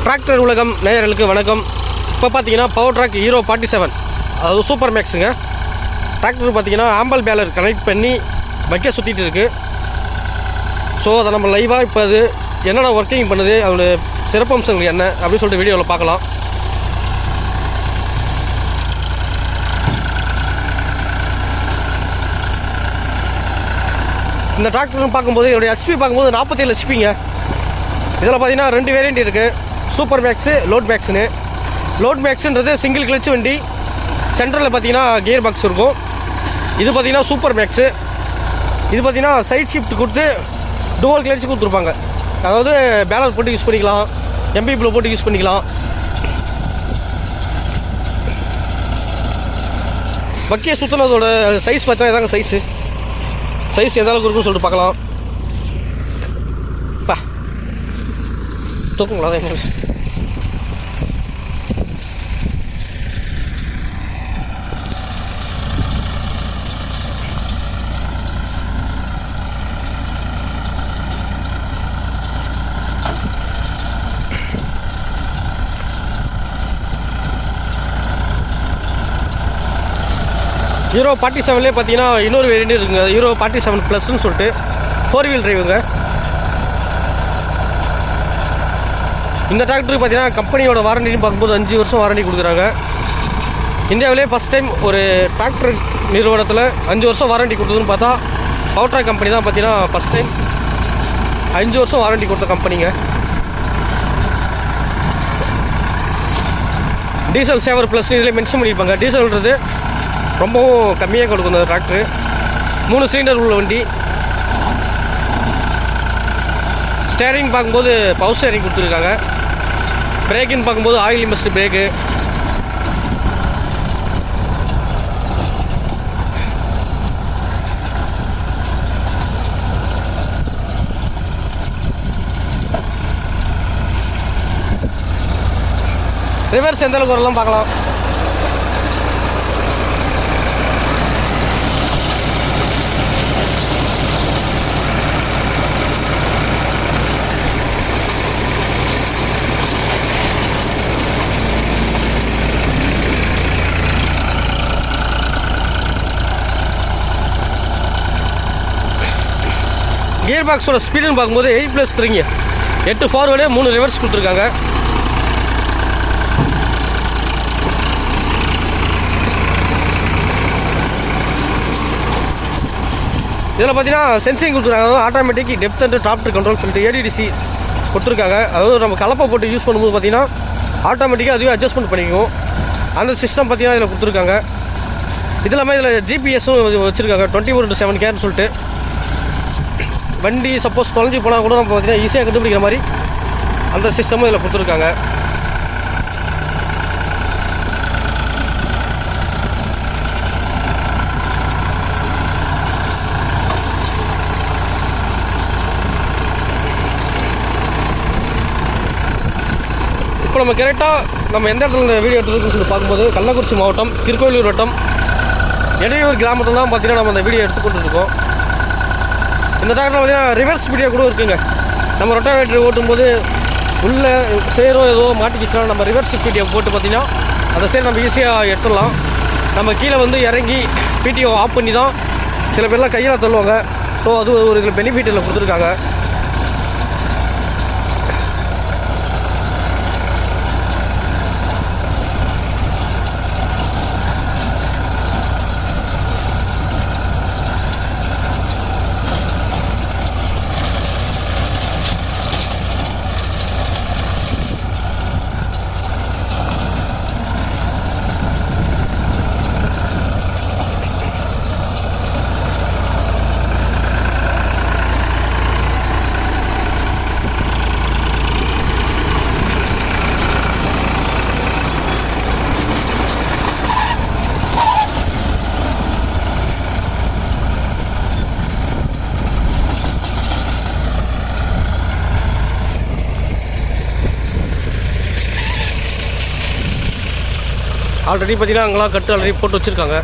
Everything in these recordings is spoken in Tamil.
டிராக்டர் உலகம் நேயர்களுக்கு வணக்கம். இப்போ பார்த்தீங்கன்னா பவர் ட்ராக் ஹீரோ 47, அது சூப்பர் மேக்ஸுங்க. டிராக்டர் பார்த்தீங்கன்னா ஆம்பல் பேலர் கனெக்ட் பண்ணி வைக்க சுற்றிட்டு இருக்குது. ஸோ அதை நம்ம லைவாக இப்போ அது என்னென்ன ஒர்க்கிங் பண்ணுது, அதோட சிறப்பம்சங்கள் என்ன அப்படின்னு சொல்லிட்டு வீடியோவில் பார்க்கலாம். இந்த டிராக்டர்னு பார்க்கும்போது என்னுடைய ஹெச்பி பார்க்கும்போது 47 ஹெச்பிங்க. இதில் பார்த்தீங்கன்னா 2 வேரியண்ட் இருக்குது, சூப்பர் மேக்ஸு, லோட் மேக்ஸுன்னு. லோட் மேக்ஸுன்றது சிங்கிள் கிளச் வண்டி, சென்ட்ரலில் பார்த்தீங்கன்னா கியர் பாக்ஸ் இருக்கும். இது பார்த்தீங்கன்னா சூப்பர் மேக்ஸு. இது பார்த்தீங்கன்னா சைட் ஷிஃப்ட் கொடுத்து டுவல் கிளச் கொடுத்துருப்பாங்க. அதாவது பேலர் போட்டு யூஸ் பண்ணிக்கலாம், எம்பிபியில் போட்டு யூஸ் பண்ணிக்கலாம். பக்கியை சுற்றினதோட சைஸ் பார்த்தா இதாங்க சைஸ் எந்த அளவுக்கு இருக்குன்னு சொல்லிட்டு பார்க்கலாம். பா தூக்குங்களா என்ன ஹீரோ 47லே பார்த்தீங்கன்னா இன்னொரு வேரியண்ட் இருக்குங்க, ஹீரோ 47 ப்ளஸ்ன்னு சொல்லிட்டு 4 வீல் டிரைவுங்க. இந்த டிராக்டருக்கு பார்த்தீங்கன்னா கம்பெனியோட வாரண்டின்னு பார்க்கும்போது 5 வருஷம் வாரண்டி கொடுக்குறாங்க. இந்தியாவிலே ஃபஸ்ட் டைம் ஒரு டிராக்டர் நிறுவனத்தில் 5 வருஷம் வாரண்டி கொடுத்ததுன்னு பார்த்தா பவர் ட்ராக் கம்பெனி தான் பார்த்தீங்கன்னா ஃபஸ்ட் டைம் 5 வருஷம் வாரண்டி கொடுத்த கம்பெனிங்க. டீசல் சேவர் ப்ளஸ்ன்னு இதில் மென்ஷன் பண்ணியிருப்பாங்க. டீசல்ன்றது ரொம்பவும் கம்மியாக கொடுக்கும் இந்த டிராக்டரு. 3 சிலிண்டர் உள்ள வண்டி. ஸ்டேரிங் பார்க்கும்போது பவர் ஸ்டேரிங் கொடுத்துருக்காங்க. பிரேக்குன்னு பார்க்கும்போது ஆயில் இம்பஸ்ட் பிரேக்கு. ரிவர்ஸ் எந்த அளவுக்கு வரலாம் பார்க்கலாம். கியர் பாக்ஸோட ஸ்பீடுன்னு பார்க்கும்போது 8+3ங்க. 8 ஃபார்வேர்டு 3 ரிவர்ஸ் கொடுத்துருக்காங்க. இதில் பார்த்தீங்கன்னா சென்சிங் கொடுத்துருக்காங்க, automatic depth and drafter control சொல்லிட்டு ADDC கொடுத்துருக்காங்க. அதாவது நம்ம கலப்பை போட்டு யூஸ் பண்ணும்போது பார்த்தீங்கன்னா ஆட்டோமேட்டிக்காக அதுவே அட்ஜஸ்ட்மெண்ட் பண்ணிக்கும். அந்த சிஸ்டம் பார்த்தீங்கன்னா இதில் கொடுத்துருக்காங்க. இது இல்லாமல் இதில் ஜிபிஎஸும் வச்சுருக்காங்க, 24/7 கேர்னு சொல்லிட்டு. வண்டி சப்போஸ் தொலைஞ்சி போனால் கூட நம்ம பார்த்தீங்கன்னா ஈஸியாக கண்டுபிடிக்கிற மாதிரி அந்த சிஸ்டமும் இதில் கொடுத்துருக்காங்க. இப்போ நம்ம கரெக்டாக நம்ம எந்த இடத்துல இந்த வீடியோ எடுத்துருக்குன்னு சொல்லி பார்க்கும்போது கள்ளக்குறிச்சி மாவட்டம் திருக்கோயிலூர் வட்டம் எடையூர் கிராமத்தில் தான் பார்த்தீங்கன்னா நம்ம இந்த வீடியோ எடுத்துக்கொண்டுருக்கோம். இந்த டிராக்டர் பார்த்தீங்கன்னா ரிவர்ஸ் வீடியோ கூட இருக்குங்க. நம்ம ரொட்டாவேட்டர் ஓட்டும்போது உள்ளே சேரோ ஏதோ மாட்டிக்கிச்சுன்னா நம்ம ரிவர்ஸ் வீடியோ போட்டு பார்த்தீங்கன்னா அந்த சேர் நம்ம ஈஸியாக எடுத்துடலாம். நம்ம கீழே வந்து இறங்கி பிடிஓ ஆஃப் பண்ணி தான் சில பேர்லாம் கையில் தள்ளுவாங்க. ஸோ அது ஒரு இதில் பெனிஃபிட் இதில் கொடுத்துருக்காங்க. ஆல்ரெடி பார்த்தீங்கன்னா அங்கெல்லாம் கட்டு ஆல்ரெடி போட்டு வச்சுருக்காங்க.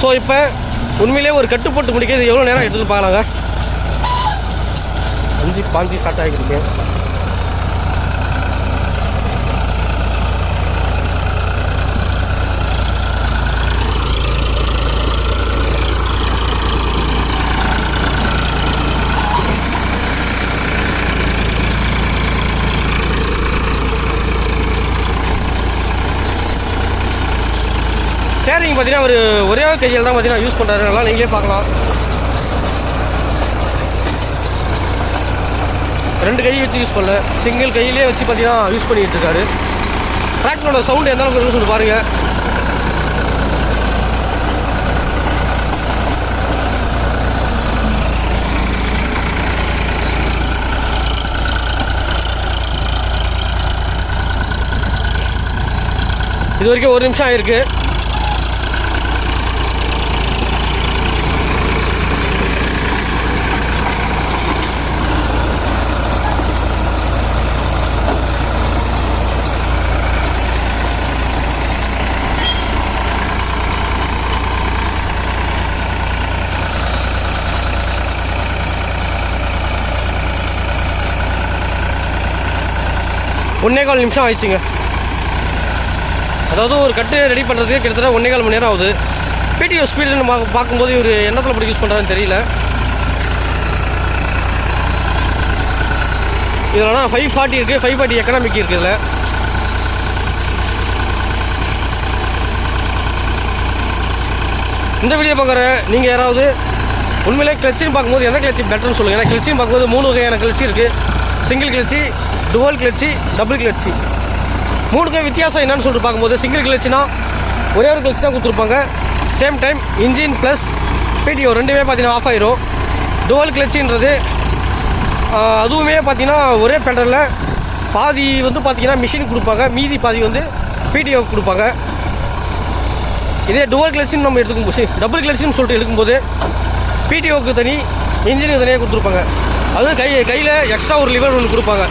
ஸோ இப்போ உண்மையிலே ஒரு கட்டு போட்டு முடிக்கிறது எவ்வளோ நேரம் எடுத்துகிட்டு பார்க்கலாங்க. 5:5 ஸ்டார்ட் ஆகிருக்கு. ஸ்டேரிங் பார்த்தீங்கன்னா ஒரே கையில் தான் பார்த்தீங்கன்னா யூஸ் பண்ணுறாரு. நல்லா நீங்களே பார்க்கலாம். 2 கை வச்சு யூஸ் பண்ணல, சிங்கிள் கையிலே வச்சு பார்த்தீங்கன்னா யூஸ் பண்ணிகிட்டு இருக்காரு. டிராக்டரோட சவுண்டு எந்த அளவுக்கு இருக்குன்னு சொல்லி பாருங்கள். இது வரைக்கும் 1 நிமிஷம் ஆயிருக்கு. ஒன்றே கால் நிமிஷம் ஆயிடுச்சுங்க. அதாவது ஒரு கட்டு ரெடி பண்ணுறதுக்கு கிட்டத்தட்ட 1.25 மணி நேரம் ஆகுது. பிடிஓ ஸ்பீடுன்னு பார்க்கும்போது இவர் எண்ணத்தில் போட்டு யூஸ் பண்ணுறாருன்னு தெரியல. இதெல்லாம் 540 இருக்குது, 540 எக்கனாமிக் இருக்குது. இதில் இந்த வீடியோ பார்க்குற நீங்கள் யாராவது உண்மையிலே கிளச்சின்னு பார்க்கும்போது எந்த கிளச்சி பெட்டர்னு சொல்லுங்கள். ஏன்னா கிளச்சின்னு பார்க்கும்போது 3 வகையான கிளச்சி இருக்குது. சிங்கிள் கிளச்சி, டுவல் கிளச்சி, டபுள் கிளச்சி. 3க்கும் வித்தியாசம் என்னன்னு சொல்லிட்டு பார்க்கும்போது சிங்கிள் கிளச்சினா ஒரே ஒரு கிளச்சி தான் கொடுத்துருப்பாங்க. Same time engine plus PTO ரெண்டுமே பார்த்தீங்கன்னா ஆஃப் ஆயிரும். டுவல் கிளச்சின்றது அதுவுமே பார்த்தீங்கன்னா ஒரே பெடலில் பாதி வந்து பார்த்தீங்கன்னா மிஷின் கொடுப்பாங்க, மீதி பாதி வந்து பிடிஓ கொடுப்பாங்க. இதே டுவல் கிளச்சின்னு நம்ம எடுத்துக்கும்போது, டபுள் கிளச்சின்னு சொல்லிட்டு எடுக்கும்போது பிடிஓக்கு தனி, இன்ஜினுக்கு தனியாக கொடுத்துருப்பாங்க. அதுவும் கையில் எக்ஸ்ட்ரா ஒரு லிவர் ஒன்று கொடுப்பாங்க.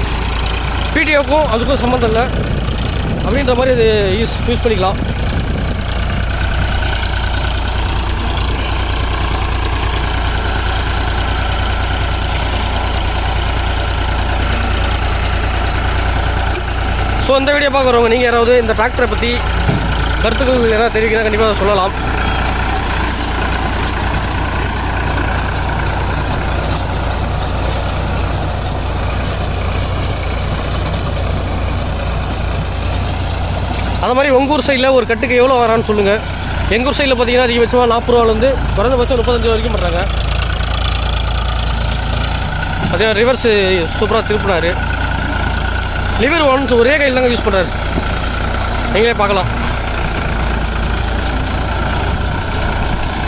பிடிஓக்கும் அதுக்கும் சம்மந்தம் இல்லை அப்படின்ற மாதிரி இது யூஸ் பண்ணிக்கலாம். ஸோ இந்த வீடியோ பார்க்குறவங்க நீங்கள் யாராவது இந்த டிராக்டரை பற்றி கருத்துக்கள் எதாவது தெரிவிக்கிறா கண்டிப்பாக சொல்லலாம். அது மாதிரி உங்கள் ஊர் சைடில் ஒரு கட்டுக்கு எவ்வளோ வரான்னு சொல்லுங்கள். எங்கள் ஊர் சைடில் பார்த்தீங்கன்னா அதிகபட்சமாக 40 ரூபாலேருந்து குறைந்தபட்சம் 35 வரைக்கும் பண்ணுறாங்க. அதே ரிவர்ஸு சூப்பராக திருப்பினார். லிவர் ஒன்ஸ் ஒரே கையில் தாங்க யூஸ் பண்ணுறாரு, நீங்களே பார்க்கலாம்.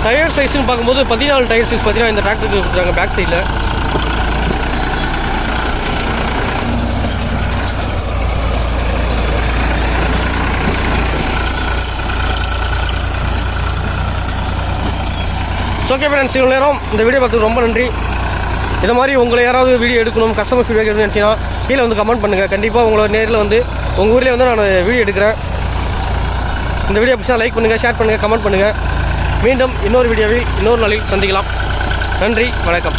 டயர் சைஸ்ன்னு பார்க்கும்போது 14 டயர் சைஸ் பார்த்தீங்கன்னா இந்த டிராக்டருக்கு கொடுக்குறாங்க பேக் சைடில். ஓகே ஃப்ரெண்ட்ஸ், இவ்வளோ நேரம் இந்த வீடியோ பார்த்துக்கு ரொம்ப நன்றி. இது மாதிரி உங்களை யாராவது வீடியோ எடுக்கணும், கஸ்டமர் ஃபீட்பேக் எடுக்கணும்னு நினச்சிங்கன்னா கீழே வந்து கமெண்ட் பண்ணுங்கள். கண்டிப்பாக உங்களை நேரில் வந்து உங்கள் ஊரில் வந்து நான் வீடியோ எடுக்கிறேன். இந்த வீடியோ பிடிச்சா லைக் பண்ணுங்கள், ஷேர் பண்ணுங்கள், கமெண்ட் பண்ணுங்கள். மீண்டும் இன்னொரு வீடியோவில் இன்னொரு நாளில் சந்திக்கலாம். நன்றி, வணக்கம்.